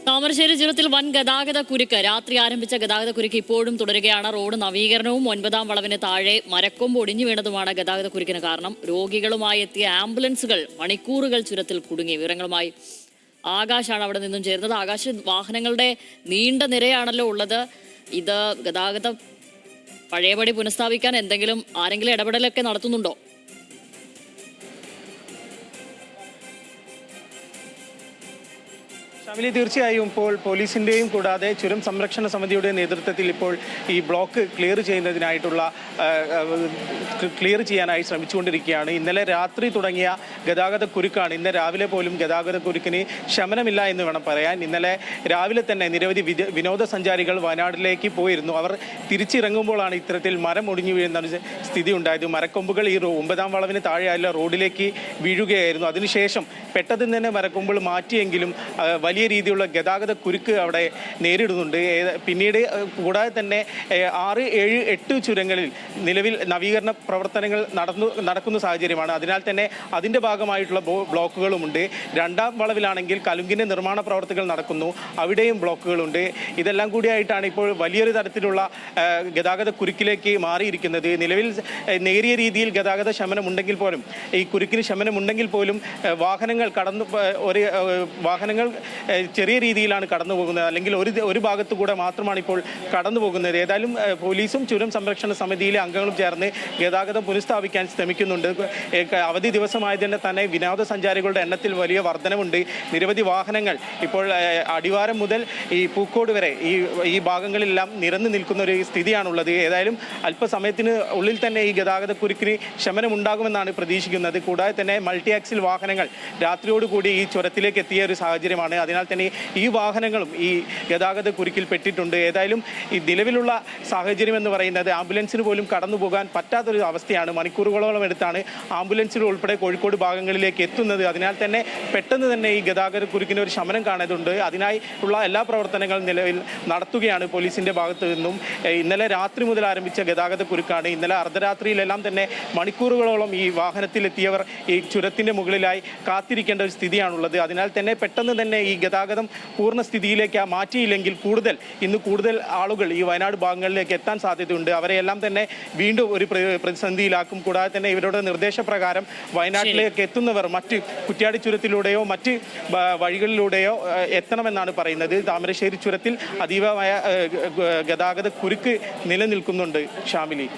താമരശ്ശേരി ചുരത്തിൽ വൻ ഗതാഗത കുരുക്ക്. രാത്രി ആരംഭിച്ച ഗതാഗത കുരുക്ക് ഇപ്പോഴും തുടരുകയാണ്. റോഡ് നവീകരണവും 9-ാം വളവിന് താഴെ മരക്കൊമ്പ് ഒടിഞ്ഞു വീണതുമാണ് ഗതാഗത കുരുക്കിന് കാരണം. രോഗികളുമായി എത്തിയ ആംബുലൻസുകൾ മണിക്കൂറുകൾ ചുരത്തിൽ കുടുങ്ങി. വിവരങ്ങളുമായി ആകാശാണ് അവിടെ നിന്നും ചേരുന്നത്. ആകാശ്, വാഹനങ്ങളുടെ നീണ്ട നിരയാണല്ലോ ഉള്ളത്. ഇത് ഗതാഗതം പഴയപടി പുനഃസ്ഥാപിക്കാൻ ആരെങ്കിലും ഇടപെടലൊക്കെ നടത്തുന്നുണ്ടോ? ഷാമിലി, തീർച്ചയായും ഇപ്പോൾ പോലീസിൻ്റെയും കൂടാതെ ചുരം സംരക്ഷണ സമിതിയുടെ നേതൃത്വത്തിൽ ഇപ്പോൾ ഈ ബ്ലോക്ക് ക്ലിയർ ചെയ്യാനായി ശ്രമിച്ചുകൊണ്ടിരിക്കുകയാണ്. ഇന്നലെ രാത്രി തുടങ്ങിയ ഗതാഗത കുരുക്കാണ് ഇന്ന് രാവിലെ പോലും ഗതാഗത കുരുക്കിന് ശമനമില്ല എന്ന് വേണം പറയാൻ. ഇന്നലെ രാവിലെ തന്നെ നിരവധി വിനോദസഞ്ചാരികൾ വയനാട്ടിലേക്ക് പോയിരുന്നു. അവർ തിരിച്ചിറങ്ങുമ്പോഴാണ് ഇത്തരത്തിൽ മരം ഒടിഞ്ഞു വീഴുന്ന സ്ഥിതി ഉണ്ടായത്. മരക്കൊമ്പുകൾ ഈ 9-ാം വളവിന് താഴെയായുള്ള റോഡിലേക്ക് വീഴുകയായിരുന്നു. അതിനുശേഷം പെട്ടെന്ന് തന്നെ മരക്കൊമ്പുകൾ മാറ്റിയെങ്കിലും വലിയ രീതിയിലുള്ള ഗതാഗത കുരുക്ക് അവിടെ നേരിടുന്നുണ്ട്. പിന്നീട് കൂടാതെ തന്നെ 6, 7, 8 ചുരങ്ങളിൽ നിലവിൽ നവീകരണ പ്രവർത്തനങ്ങൾ നടക്കുന്ന സാഹചര്യമാണ്. അതിനാൽ തന്നെ അതിൻ്റെ ഭാഗമായിട്ടുള്ള ബ്ലോക്കുകളുമുണ്ട്. 2-ാം വളവിലാണെങ്കിൽ കലുങ്കിൻ്റെ നിർമ്മാണ പ്രവർത്തികൾ നടക്കുന്നു, അവിടെയും ബ്ലോക്കുകളുണ്ട്. ഇതെല്ലാം കൂടിയായിട്ടാണ് ഇപ്പോൾ വലിയൊരു തരത്തിലുള്ള ഗതാഗത കുരുക്കിലേക്ക് മാറിയിരിക്കുന്നത്. നിലവിൽ നേരിയ രീതിയിൽ ഗതാഗത ശമനമുണ്ടെങ്കിൽ പോലും ഈ കുരുക്കിന് ശമനമുണ്ടെങ്കിൽ പോലും വാഹനങ്ങൾ ചെറിയ രീതിയിലാണ് കടന്നു പോകുന്നത്. അല്ലെങ്കിൽ ഒരു ഭാഗത്തു കൂടെ മാത്രമാണ് ഇപ്പോൾ കടന്നു പോകുന്നത്. ഏതായാലും പോലീസും ചുരം സംരക്ഷണ സമിതിയിലെ അംഗങ്ങളും ചേർന്ന് ഗതാഗതം പുനഃസ്ഥാപിക്കാൻ ശ്രമിക്കുന്നുണ്ട്. അവധി ദിവസമായതിന് തന്നെ വിനോദസഞ്ചാരികളുടെ എണ്ണത്തിൽ വലിയ വർധനവുണ്ട്. നിരവധി വാഹനങ്ങൾ ഇപ്പോൾ അടിവാരം മുതൽ ഈ പൂക്കോട് വരെ ഈ ഭാഗങ്ങളിലെല്ലാം നിരന്നു നിൽക്കുന്ന ഒരു സ്ഥിതിയാണുള്ളത്. ഏതായാലും അല്പസമയത്തിന് ഉള്ളിൽ തന്നെ ഈ ഗതാഗത കുരുക്കിന് ശമനമുണ്ടാകുമെന്നാണ് പ്രതീക്ഷിക്കുന്നത്. കൂടാതെ തന്നെ മൾട്ടി ആക്സിൽ വാഹനങ്ങൾ രാത്രിയോടുകൂടി ഈ ചുരത്തിലേക്ക് എത്തിയ ഒരു സാഹചര്യമാണ്. അതിനാൽ തന്നെ ഈ വാഹനങ്ങളും ഈ ഗതാഗത കുരുക്കിൽ പെട്ടിട്ടുണ്ട്. ഏതായാലും ഈ നിലവിലുള്ള സാഹചര്യം എന്ന് പറയുന്നത് ആംബുലൻസിന് പോലും കടന്നു പോകാൻ പറ്റാത്തൊരു അവസ്ഥയാണ്. മണിക്കൂറുകളോളം എടുത്താണ് ആംബുലൻസിൽ ഉൾപ്പെടെ കോഴിക്കോട് ഭാഗങ്ങളിലേക്ക് എത്തുന്നത്. അതിനാൽ തന്നെ പെട്ടെന്ന് തന്നെ ഈ ഗതാഗത കുരുക്കിന് ഒരു ശമനം കാണേണ്ടതുണ്ട്. അതിനായി ഉള്ള എല്ലാ പ്രവർത്തനങ്ങളും നിലവിൽ നടത്തുകയാണ് പോലീസിൻ്റെ ഭാഗത്തു നിന്നും. ഇന്നലെ രാത്രി മുതൽ ആരംഭിച്ച ഗതാഗത കുരുക്കാണ്. ഇന്നലെ അർദ്ധരാത്രിയിലെല്ലാം തന്നെ മണിക്കൂറുകളോളം ഈ വാഹനത്തിലെത്തിയവർ ഈ ചുരത്തിൻ്റെ മുകളിലായി കാത്തിരിക്കേണ്ട ഒരു സ്ഥിതിയാണുള്ളത്. അതിനാൽ തന്നെ പെട്ടെന്ന് തന്നെ ഈ ഗതാഗതം പൂർണ്ണസ്ഥിതിയിലേക്ക് മാറ്റിയില്ലെങ്കിൽ ഇന്ന് കൂടുതൽ ആളുകൾ ഈ വയനാട് ഭാഗങ്ങളിലേക്ക് എത്താൻ സാധ്യതയുണ്ട്. അവരെയെല്ലാം തന്നെ വീണ്ടും ഒരു പ്രതിസന്ധിയിലാക്കും. കൂടാതെ തന്നെ ഇവരുടെ നിർദ്ദേശപ്രകാരം വയനാട്ടിലേക്ക് എത്തുന്നവർ മറ്റ് കുറ്റ്യാടി ചുരത്തിലൂടെയോ മറ്റ് വഴികളിലൂടെയോ എത്തണമെന്നാണ് പറയുന്നത്. താമരശ്ശേരി ചുരത്തിൽ അതീവമായ ഗതാഗത കുരുക്ക് നിലനിൽക്കുന്നുണ്ട്. ഷാമിലി.